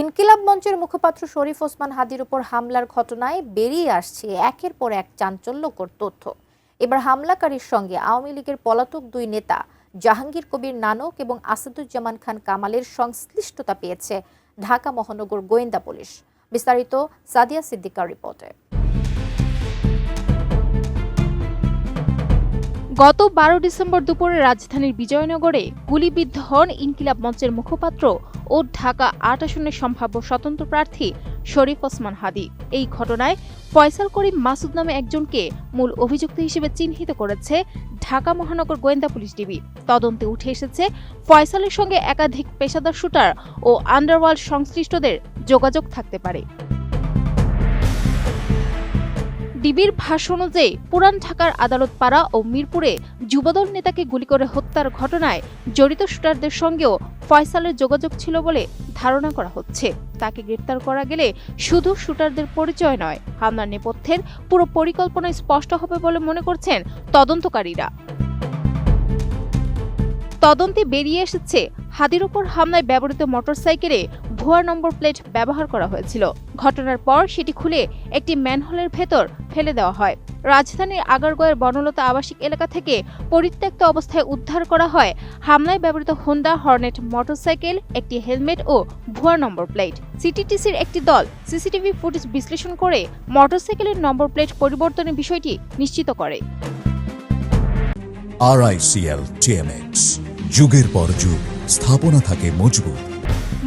ইনকিলাব মঞ্চের মুখপাত্র শরীফ ওসমান হাদির উপর হামলার ঘটনায় বেরিয়ে আসছে একের পর এক চাঞ্চল্যকর তথ্য। এবার হামলাকারীর সঙ্গে আওয়ামী লীগের পলাতক দুই নেতা জাহাঙ্গীর কবির নানক এবং আসাদুজ্জামান খান কামালের সংশ্লিষ্টতা পেয়েছে ঢাকা মহানগর গোয়েন্দা পুলিশ। বিস্তারিত সাদিয়া সিদ্দিকার রিপোর্টে। গত 12 ডিসেম্বর দুপুরে রাজধানীর বিজয়নগরে গুলিবিদ্ধ হন ইনকিলাব মঞ্চের মুখপাত্র ও ঢাকা ৮ আসনের সম্ভাব্য স্বতন্ত্র প্রার্থী শরীফ ওসমান হাদি। এই ঘটনায় ফয়সাল করিম মাসুদ নামে একজনকে মূল অভিযুক্ত হিসেবে চিহ্নিত করেছে ঢাকা মহানগর গোয়েন্দা পুলিশ ডিবি। তদন্তে উঠে এসেছে ফয়সালের সঙ্গে একাধিক পেশাদার শুটার ও আন্ডারওয়ার্ল্ড সংশ্লিষ্টদের যোগাযোগ থাকতে পারে। ডিবির ভাষ্য অনুযায়ী পুরান ঢাকার আদালতপাড়া ও মিরপুরে যুবদল নেতাকে গুলি করে হত্যার ঘটনায় জড়িত শুটারদের সঙ্গেও ফয়সালের যোগাযোগ ছিল বলে ধারণা করা হচ্ছে। তাকে গ্রেফতার করা গেলে শুধু শুটারদের পরিচয় নয়, হামলার নেপথ্যের পুরো পরিকল্পনা স্পষ্ট হবে বলে মনে করছেন তদন্তকারীরা। তদন্তে বেরিয়ে এসেছে হাদির উপর হামলায় ব্যবহৃত মোটরসাইকেলে ভুয়া নম্বর প্লেট ব্যবহার করা হয়েছিল। ঘটনার পর সেটি খুলে একটি ম্যানহোলের ভেতর ফেলে দেওয়া হয়। রাজধানীর আগারগাঁওয়ের বনলতা আবাসিক এলাকা থেকে পরিত্যক্ত অবস্থায় উদ্ধার করা হয় হামলায় ব্যবহৃত হোন্ডা হর্নেট মোটরসাইকেল, একটি হেলমেট ও ভুয়া নম্বর প্লেট। সিটিটিসির একটি দল সিসিটিভি ফুটেজ বিশ্লেষণ করে মোটরসাইকেলের নম্বর প্লেট পরিবর্তনের বিষয়টি নিশ্চিত করে। RICL TMX, যুগের পর যুগ স্থাপনা থাকে মজবুত।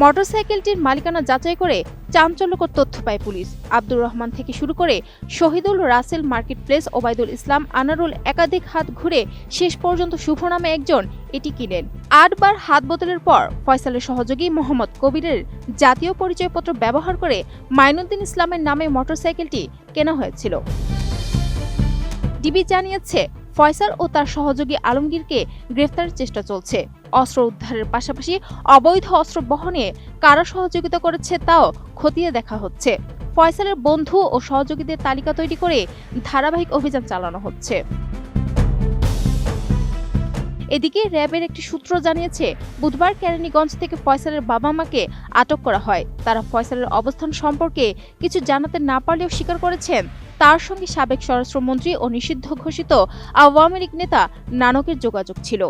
মোটরসাইকেলটির মালিকানা যাচাই করে চাঞ্চল্যকর তথ্য পায় পুলিশ। আব্দুর রহমান থেকে শুরু করে শহীদুল, রাসেল, মার্কেট প্লেস, ওবায়দুল ইসলাম, আনারুল একাধিক হাত ঘুরে শেষ পর্যন্ত শুভ নামে একজন এটি কিনেন। 8 বার হাত বদলের পর ফয়সালের সহযোগী মোহাম্মদ কবিরের জাতীয় পরিচয়পত্র ব্যবহার করে মাইনুদ্দিন ইসলামের নামে মোটরসাইকেলটি কেনা হয়েছিল। ডিবি জানিয়েছে ফয়সাল ও তার সহযোগী আলমগীরকে গ্রেফতারের চেষ্টা চলছে। অস্ত্র উদ্ধারের পাশাপাশি অবৈধ অস্ত্র বহনে কারা সহযোগিতা করেছে তাও খতিয়ে দেখা হচ্ছে। ফয়সালের বন্ধু ও সহযোগীদের তালিকা তৈরি করে ধারাবাহিক অভিযান চালানো হচ্ছে। এদিকে র্যাবের একটি সূত্র জানিয়েছে বুধবার কেরানীগঞ্জ থেকে ফয়সালের বাবা মাকে আটক করা হয়। তারা ফয়সালের অবস্থান সম্পর্কে কিছু জানাতে না পারলেও স্বীকার করেছেন তার সঙ্গে সাবেক স্বরাষ্ট্রমন্ত্রী ও নিষিদ্ধ ঘোষিত আওয়ামী লীগ নেতা নানকের যোগাযোগ ছিল।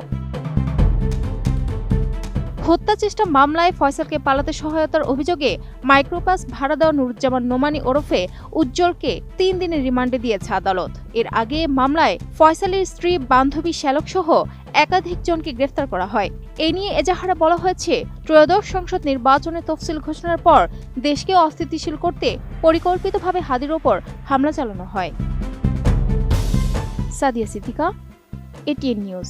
হত্যা চেষ্টা মামলায় ফয়সালকে পালাতে সহায়তার অভিযোগে মাইক্রোবাস ভাড়া দেওয়া নুরুজ্জামান নোমানী ওরফে উজ্জ্বলকে 3 দিনের রিমান্ডে দিয়েছে আদালত। এর আগে মামলায় ফয়সালের স্ত্রী, বান্ধবী, শ্যালক সহ একাধিক জনকে গ্রেফতার করা হয়। এ নিয়ে এজাহারে বলা হয়েছে, ত্রয়োদশ সংসদ নির্বাচনের তফসিল ঘোষণার পর দেশকে অস্থিতিশীল করতে পরিকল্পিতভাবে হাদির ওপর হামলা চালানো হয়। Sadia Siddika, ATN news.